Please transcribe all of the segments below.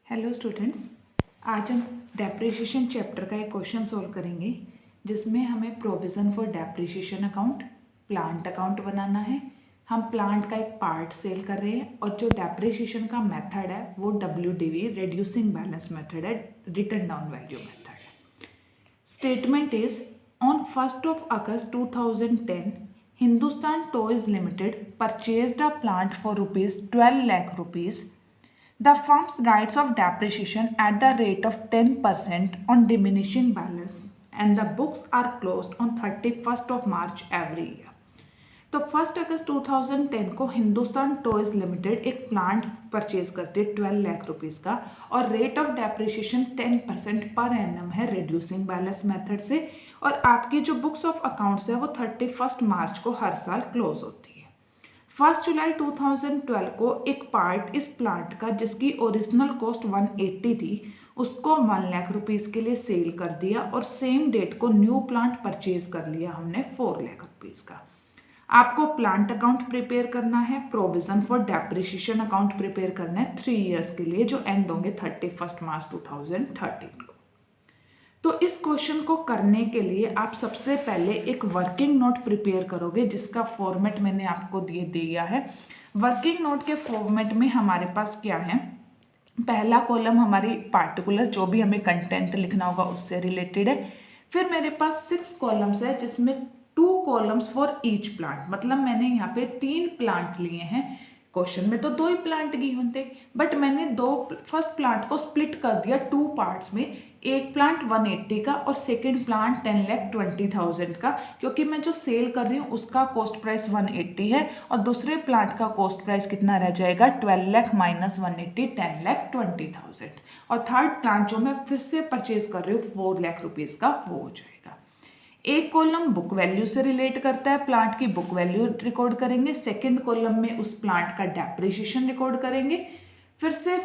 Hello students, आज हम depreciation chapter का एक क्वेश्चन सॉल्व करेंगे जिसमें हमें provision for depreciation account, plant account बनाना है। हम प्लांट का एक पार्ट सेल कर रहे हैं और जो डेप्रिसिएशन का मेथड है वो WDV रिड्यूसिंग बैलेंस मेथड है, रिटन डाउन वैल्यू मेथड है। Statement is on 1st of August 2010 Hindustan Toys Limited purchased a plant for rupees 12 lakh rupees. The firm's rights of depreciation at the rate of 10% on diminishing balance and the books are closed on 31st of March every year. तो 1 अगस्त 2010 को Hindustan toys limited एक plant purchase करती है 12 lakh rupees का और rate of depreciation 10% per annum है reducing balance method से, और आपकी जो बुक्स ऑफ अकाउंट्स है वो 31 मार्च को हर साल क्लोज होती है। 1 जुलाई 2012 को एक पार्ट इस प्लांट का जिसकी ओरिजिनल कॉस्ट 180 थी उसको 1 लाख रुपीज़ के लिए सेल कर दिया और सेम डेट को न्यू प्लांट परचेज कर लिया हमने 4 लाख रुपीज़ का। आपको प्लांट अकाउंट प्रिपेयर करना है, provision for depreciation account prepare करना है 3 इयर्स के लिए जो एंड होंगे 31 मार्च 2013 को। तो इस क्वेश्चन को करने के लिए आप सबसे पहले एक वर्किंग नोट प्रिपेयर करोगे जिसका फॉर्मेट मैंने आपको दिया है। वर्किंग नोट के फॉर्मेट में हमारे पास क्या है, पहला कॉलम हमारी पार्टिकुलर जो भी हमें कंटेंट लिखना होगा उससे रिलेटेड है। फिर मेरे पास 6 कॉलम्स है जिसमें 2 कॉलम्स फॉर ईच प्लांट, मतलब मैंने यहाँ पे 3 प्लांट लिए हैं। क्वेश्चन में तो 2 ही प्लांट गिवन थे बट मैंने फर्स्ट प्लांट को स्प्लिट कर दिया 2 पार्ट्स में। एक प्लांट 180 का और सेकंड प्लांट 10,20,000 का, क्योंकि मैं जो सेल कर रही हूँ उसका कॉस्ट प्राइस 180 है और दूसरे प्लांट का कॉस्ट प्राइस कितना रह जाएगा 12 लाख माइनस 180 10,20,000, और थर्ड प्लांट जो मैं फिर से परचेज कर रही हूँ 4 लाख रुपीज़ का वो हो जाएगा। एक कॉलम बुक वैल्यू से रिलेट करता है, प्लांट की बुक वैल्यू रिकॉर्ड करेंगे। सेकंड कॉलम में उस प्लांट का डेप्रिसिएशन रिकॉर्ड करेंगे। फिर से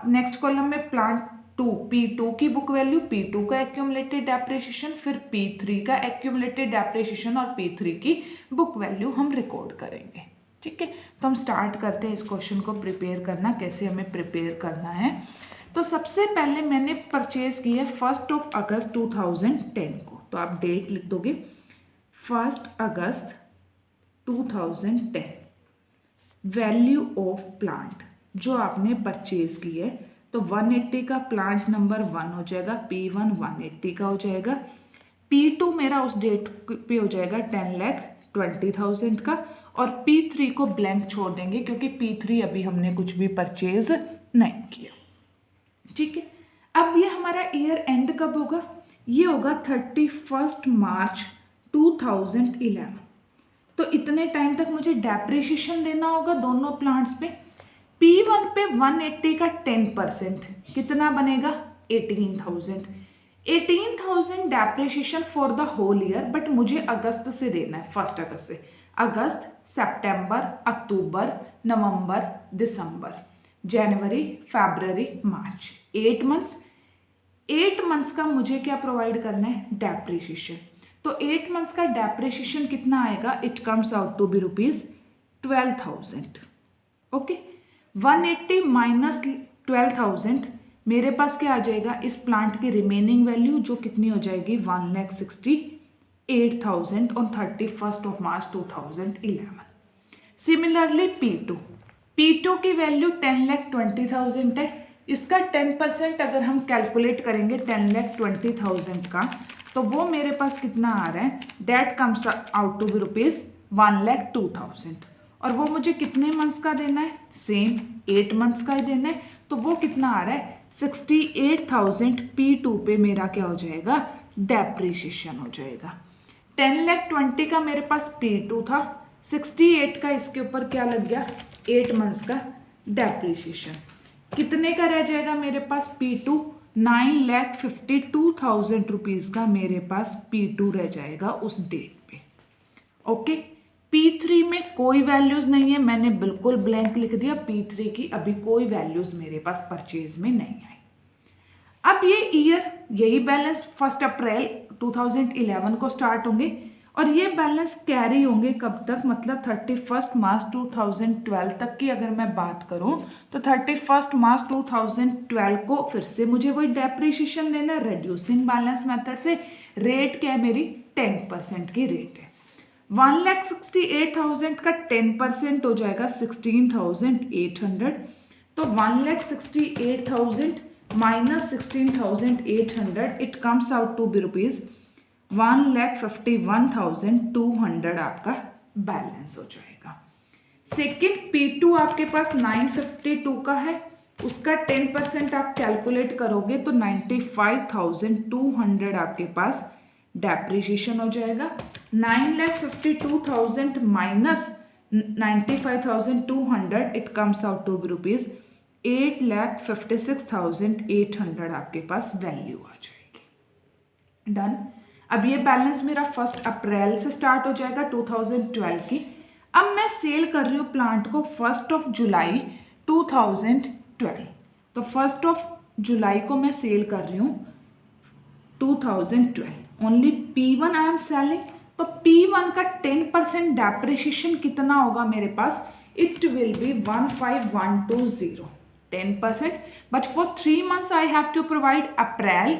नेक्स्ट कॉलम में प्लांट P2 की बुक वैल्यू, P2 का एक्यूमुलेटेड डेप्रिसिएशन, फिर P3 का एक्यूमुलेटेड डेप्रिसिएशन और P3 की बुक वैल्यू हम रिकॉर्ड करेंगे। ठीक है, तो हम स्टार्ट करते हैं इस क्वेश्चन को प्रिपेयर करना, कैसे हमें प्रिपेयर करना है। तो सबसे पहले मैंने परचेज की है 1 अगस्त 2010 को, तो आप डेट लिख दोगे 1 अगस्त 2010। वैल्यू ऑफ प्लांट जो आपने परचेज की है तो 180 का प्लांट नंबर 1 हो जाएगा, P1 180 का हो जाएगा, P2 मेरा उस डेट पे हो जाएगा 10,20,000 का, और P3 को ब्लैंक छोड़ देंगे क्योंकि P3 अभी हमने कुछ भी परचेज नहीं किया। ठीक है, अब ये हमारा ईयर एंड कब होगा, ये होगा 31 मार्च 2011। तो इतने टाइम तक मुझे डेप्रिसिएशन देना होगा दोनों प्लांट्स पे। P1 पे 180 का 10% कितना बनेगा 18,000। 18,000 depreciation for the whole year, but मुझे अगस्त से देना है, 1 अगस्त से। अगस्त, सितंबर, अक्टूबर, नवंबर, दिसंबर, जनवरी, फरवरी, मार्च, 8 मंथ्स। 8 मंथ्स का मुझे क्या प्रोवाइड करना है डेप्रिसिएशन। तो 8 मंथ्स का डेप्रिसिएशन कितना आएगा, it comes out to be rupees 12,000। Okay, 180 minus 12,000 मेरे पास क्या आ जाएगा, इस प्लांट की रिमेनिंग वैल्यू जो कितनी हो जाएगी 1,68,000 ऑन 31 मार्च 2011। सिमिलरली P2 की वैल्यू 10,20,000 है। इसका 10% अगर हम कैलकुलेट करेंगे 10,20,000 का तो वो मेरे पास कितना आ रहा है, that comes out to be rupees 1,02,000, और वो मुझे कितने मंथ्स का देना है, सेम 8 मंथ्स का ही देना है। तो वो कितना आ रहा है 68,000 P2 पे मेरा क्या हो जाएगा डेप्रिसिएशन हो जाएगा। 10,20,000 का मेरे पास P2 था, 68 का इसके ऊपर क्या लग गया 8 मंथ्स का डेप्रिसिएशन। कितने का रह जाएगा मेरे पास P2, 9,52,000 रुपीज़ का मेरे पास P2 रह जाएगा उस डेट पे। ओके, P3 में कोई वैल्यूज़ नहीं है, मैंने बिल्कुल ब्लैंक लिख दिया, P3 की अभी कोई वैल्यूज़ मेरे पास परचेज में नहीं आई। अब ये ईयर यही बैलेंस 1 अप्रैल 2011 को स्टार्ट होंगे और ये बैलेंस कैरी होंगे कब तक, मतलब 31 मार्च 2012 तक की अगर मैं बात करूं तो 31 मार्च 2012 को फिर से मुझे वही डेप्रिसिएशन लेना है रिड्यूसिंग बैलेंस मेथड से। रेट क्या है मेरी, 10% की रेट है। 1,68,000 का 10% हो जाएगा 16,800, तो 1,68,000 minus 16,800 it comes out to be rupees 1,51,200 आपका बैलेंस हो जाएगा। सेकेंड P2 आपके पास 952 का है, उसका 10% आप कैलकुलेट करोगे तो 95,200 आपके पास डेप्रिसिएशन हो जाएगा। 9,52,000 minus 95,200 it comes out to be rupees 8,56,800 आपके पास वैल्यू आ जाएगी। डन। अब ये बैलेंस मेरा 1 अप्रैल से स्टार्ट हो जाएगा 2012 की। अब मैं सेल कर रही हूँ प्लांट को 1 जुलाई 2012, तो 1 जुलाई को मैं सेल कर रही हूँ 2012। Only P1 I am selling, तो P1 का 10% डेप्रिसिएशन कितना होगा मेरे पास, it will B 15,120 10%, but for 3 months I have to provide April,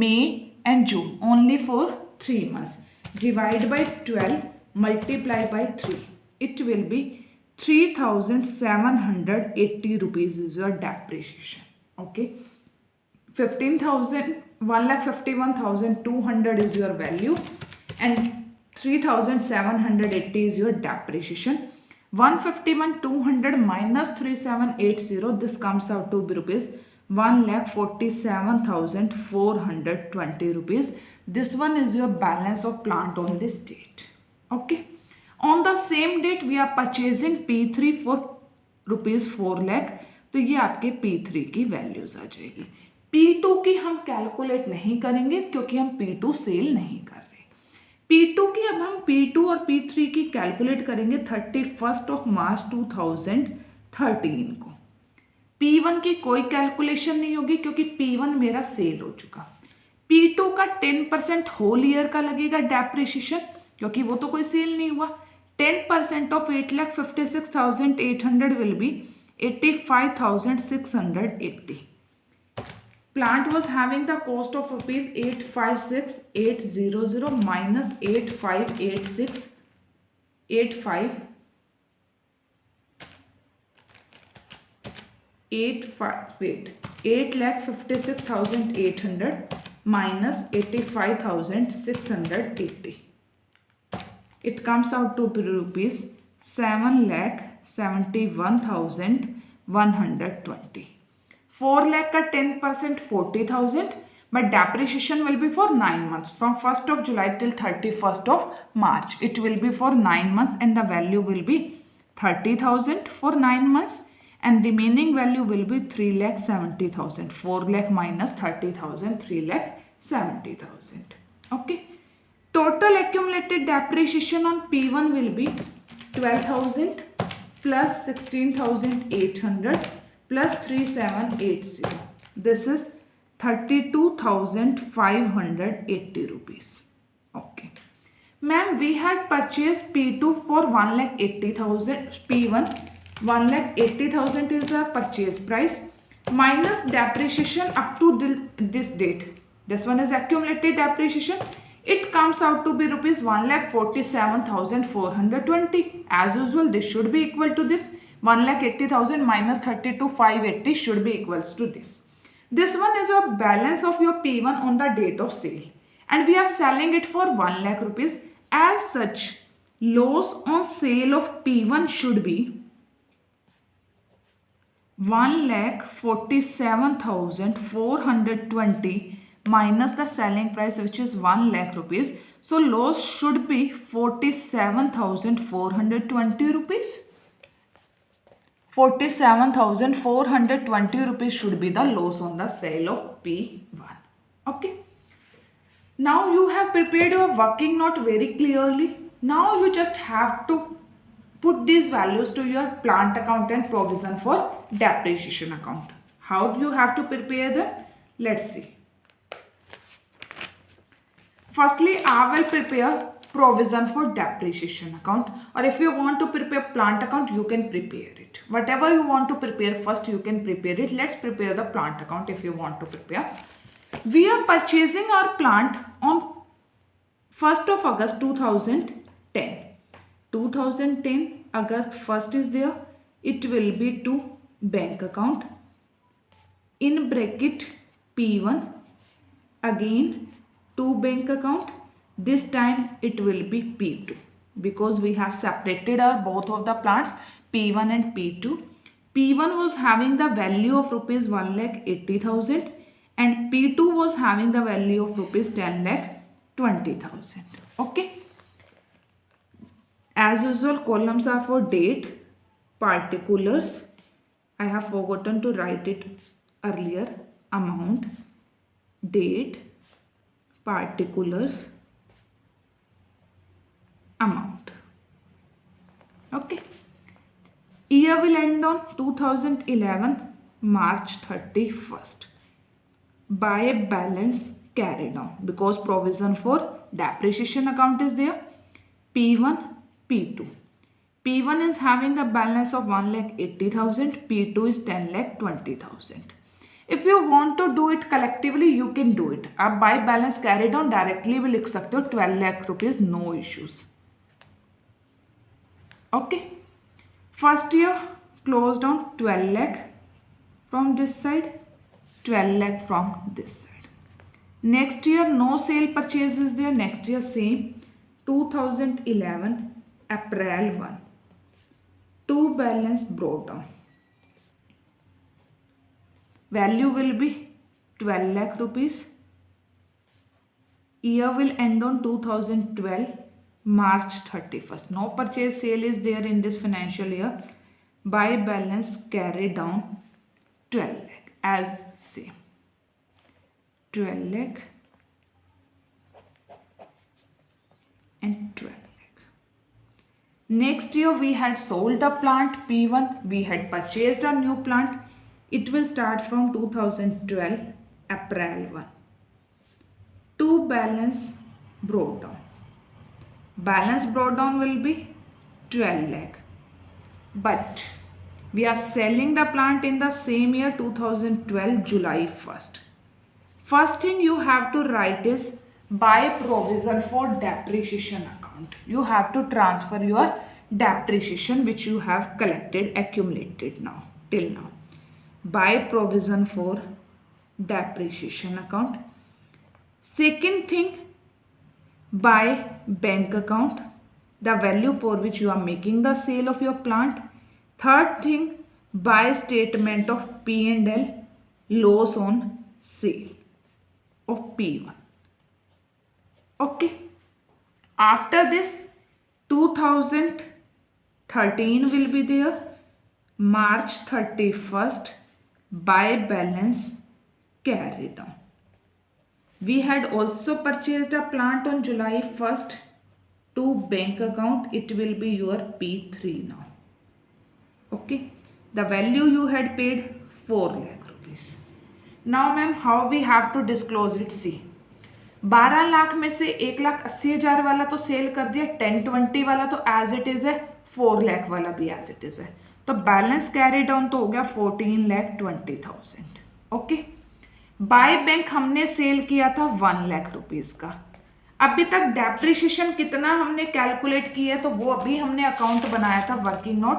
May and June only for 3 months. Divide by 12, multiply by 3. It will be 3,780 rupees is your depreciation. Okay. 1,51,200 is your value and 3,780 is your depreciation. 151,200 minus 3,780, this comes out to be rupees 1,47,420 rupees. This one is your balance of plant on this date. Okay. On the same date we are purchasing P3 for rupees 4 lakh, तो ये आपके P3 की values आ जाएगी। P2 की हम calculate नहीं करेंगे क्योंकि हम P2 सेल नहीं कर रहे। P2 की अब हम P2 और P3 की कैलकुलेट करेंगे 31 मार्च 2013 को। P1 की कोई कैलकुलेशन नहीं होगी क्योंकि P1 मेरा सेल हो चुका। P2 का 10% होल ईयर का लगेगा डेप्रिसिएशन क्योंकि वो तो कोई सेल नहीं हुआ। 10% of 8,56,800 will be 85,680. Plant was having the cost of rupees 856,800 minus 8,56,800 minus 85,680. It comes out to be rupees 7,71,120. 4 lakh का 10% 40,000, but depreciation will be for 9 months from 1st of July till 31st of March. It will be for 9 months and the value will be 30,000 for 9 months and remaining value will be 3,70,000. 4 lakh minus 30,000, 3,70,000. Okay. Total accumulated depreciation on P1 will be 12,000 plus 16,800 plus 3,780. This is 32,580 rupees. Okay. Ma'am, we had purchased P2 for 1,80,000. P1 1,80,000 is our purchase price minus depreciation up to this date. This one is accumulated depreciation. It comes out to be rupees 1,47,420. As usual, this should be equal to this. 1,80,000 minus 32,580 should be equals to this. This one is your balance of your P1 on the date of sale and we are selling it for 1 lakh rupees. As such, loss on sale of P1 should be 1,47,420 minus the selling price which is 1 lakh rupees. So loss should be 47,420 rupees. 47,420 rupees should be the loss on the sale of P1. Okay. Now you have prepared your working note very clearly. Now you just have to put these values to your plant account and provision for depreciation account. How do you have to prepare them? Let's see. Firstly, I will prepare provision for depreciation account, or if you want to prepare plant account, you can prepare it. Whatever you want to prepare first, you can prepare it. Let's prepare the plant account if you want to prepare. We are purchasing our plant on 1st of August 2010. 2010 August 1st is there. It will be to bank account, in bracket P1, again to bank account. This time it will be P2 because we have separated our both of the plants P1 and P2. P1 was having the value of rupees 1,80,000 and P2 was having the value of rupees 10,20,000. Okay. As usual, columns are for date, particulars. I have forgotten to write it earlier. Amount, date, particulars, amount. Okay. Year will end on 2011 March 31st. By balance carried on, because provision for depreciation account is there. P1, P2. P1 is having the balance of 1,80,000. P2 is 10,20,000. If you want to do it collectively, you can do it. आप by balance carried on directly भी लिख सकते हो 12 lakh rupees, no issues. Okay. First year closed on 12 lakh from this side, 12 lakh from this side. Next year no sale purchase is there. Next year same, 2011 April 1. To balance brought down. Value will be 12 lakh rupees. Year will end on 2012 March 31st. No purchase sale is there in this financial year. By balance carried down 12 lakh as same. 12 lakh and 12 lakh. Next year we had sold the plant P1. We had purchased a new plant. It will start from 2012 April 1. To balance brought down. Balance brought down will be 12 lakh. But we are selling the plant in the same year 2012 July 1st. First thing you have to write is by provision for depreciation account. You have to transfer your depreciation which you have collected, accumulated now, till now. By provision for depreciation account. Second thing, by bank account, the value for which you are making the sale of your plant. Third thing, by statement of P&L, loss on sale of P1. Okay. After this, 2013 will be there. March 31st, by balance carried on. We had also purchased a plant on July 1st. To bank account, it will be your P3 now. Okay. The value you had paid 4 lakh rupees. Now ma'am, how we have to disclose it? See, 12 lakh में से 1,80,000 वाला तो cell कर दिया, 1020 वाला तो as it is है, 4 लाख वाला भी एज इट इज है. तो बैलेंस कैरी डाउन तो हो गया 14,20,000. ओके. बाय बैंक हमने सेल किया था 1 लाख रुपीज का. अभी तक डेप्रिसिएशन कितना हमने कैलकुलेट किया तो वो अभी हमने अकाउंट बनाया था working note.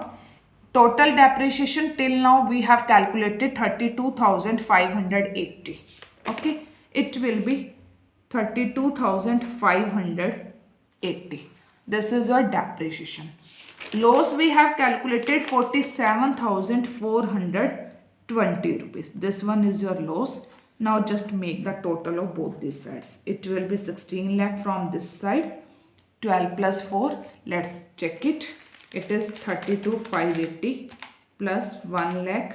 Total depreciation till now we have calculated 32,580. Okay. It will be 32,580. This is your depreciation. Loss we have calculated 47,420 rupees. This one is your loss. Now just make the total of both these sides. It will be 16 lakh from this side. 12 plus 4. Let's check it. It is 32,580 plus 1 lakh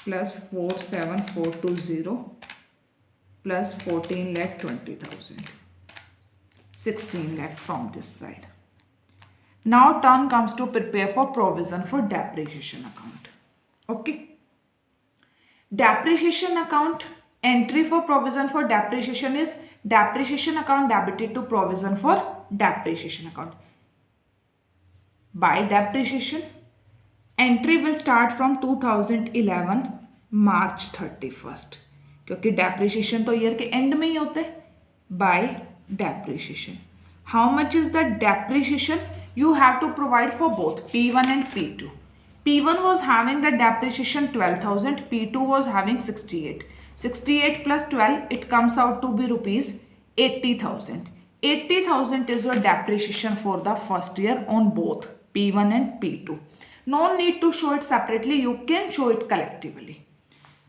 plus 47,420 plus 14,20,000. 16 lakh from this side. Now turn comes to prepare for provision for depreciation account. Okay. Depreciation account entry for provision for depreciation is depreciation account debited to provision for depreciation account. By depreciation, entry will start from 2011 March 31st, क्योंकि depreciation तो year के and में ही होते हैं. By depreciation, how much is the depreciation? You have to provide for both P1 and P2. P1 was having the depreciation 12,000, P2 was having 68. 68 plus 12, it comes out to be rupees 80,000. 80,000 is your depreciation for the first year on both P1 and P2. No need to show it separately, you can show it collectively.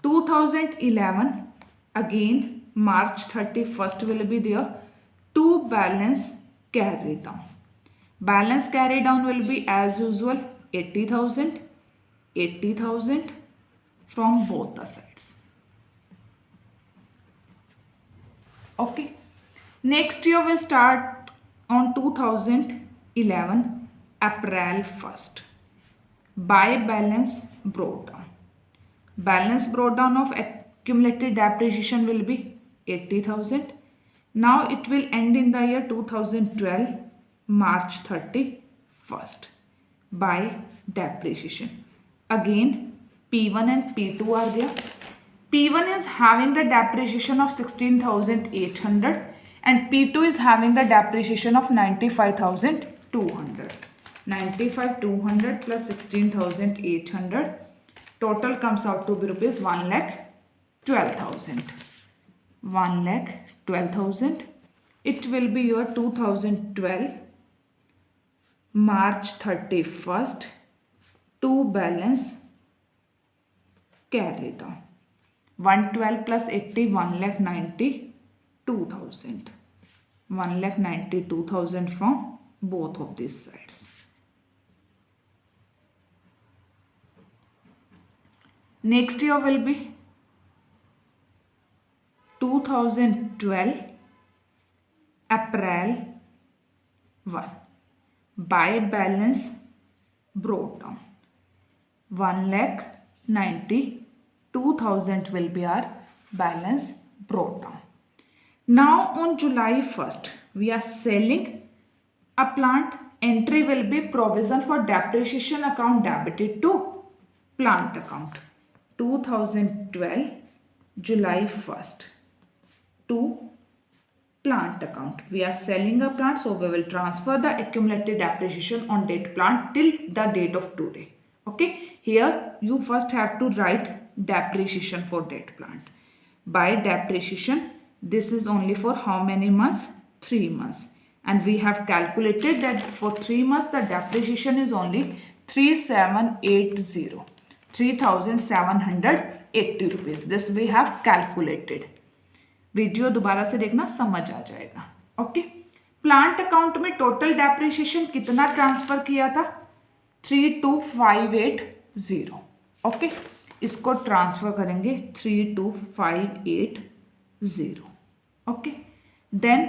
2011, again March 31st will be there. To balance carried down. Balance carried down will be as usual 80,000. 80,000 from both the sides. Okay. Next year will start on 2011 April 1st. By balance brought down. Balance brought down of accumulated depreciation will be 80,000. Now it will end in the year 2012 March 31st. By depreciation. Again P1 and P2 are there. P1 is having the depreciation of 16,800 and P2 is having the depreciation of 95,200. 95,200 plus 16,800, total comes out to be rupees 1,12,000. 1,12,000. It will be your 2012 March 31st. To balance carry down. 112 plus 80, 1,92,000. 1,92,000 from both of these sides. Next year will be 2012 April 1. By balance brought down. 1,92,000 will be our balance brought down. Now on July 1st, we are selling a plant. Entry will be provision for depreciation account debited to plant account. 2012 July 1st to plant account. We are selling a plant, so we will transfer the accumulated depreciation on date plant till the date of today. Okay, here you first have to write depreciation for date plant. By depreciation, this is only for how many months? 3 months. And we have calculated that for 3 months the depreciation is only 3,780. 3,780 rupees. This we have calculated. Video दोबारा से देखना, समझ आ जाएगा. Okay. Plant account में total depreciation कितना transfer किया था? 32,580. ओके, इसको ट्रांसफर करेंगे 32,580. Okay, then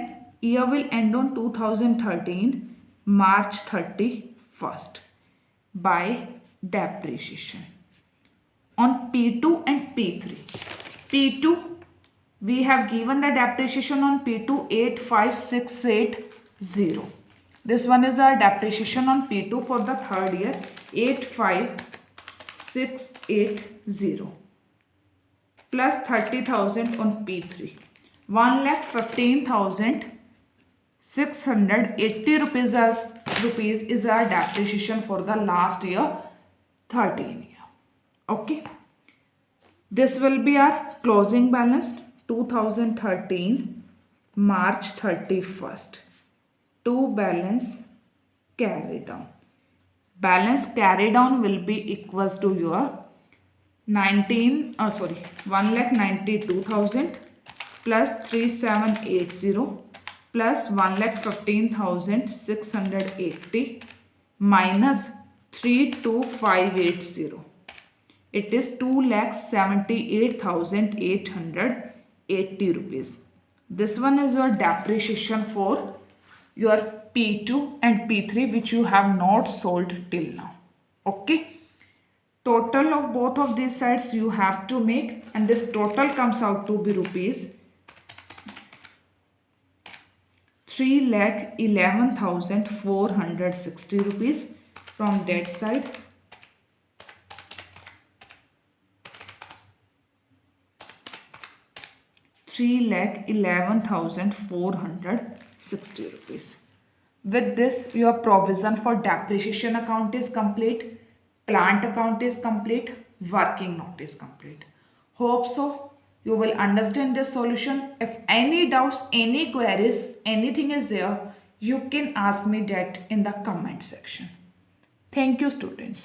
year will end on 2013 March 31st by depreciation on P2 and P3. P2, we have given the depreciation on P2 85,680. This one is our depreciation on P2 for the third year, 85,680 plus 30,000 on P3, 1,15,680 rupees is our depreciation for the last year, 13 year. Okay, this will be our closing balance 2013 March 31st. To balance carry down. Balance carry down will be equals to your 1,92,000 plus 3,780 plus 1,15,680 minus 3,2,580. It is 2,78,880 rupees. This one is your depreciation for your P2 and P3 which you have not sold till now. Okay, total of both of these sides you have to make, and this total comes out to be rupees 3,11,460 rupees from debt side. 3,11,460 rupees. With this, your provision for depreciation account is complete, plant account is complete, working note is complete. Hope so you will understand this solution. If any doubts, any queries, anything is there, you can ask me that in the comment section. Thank you, students.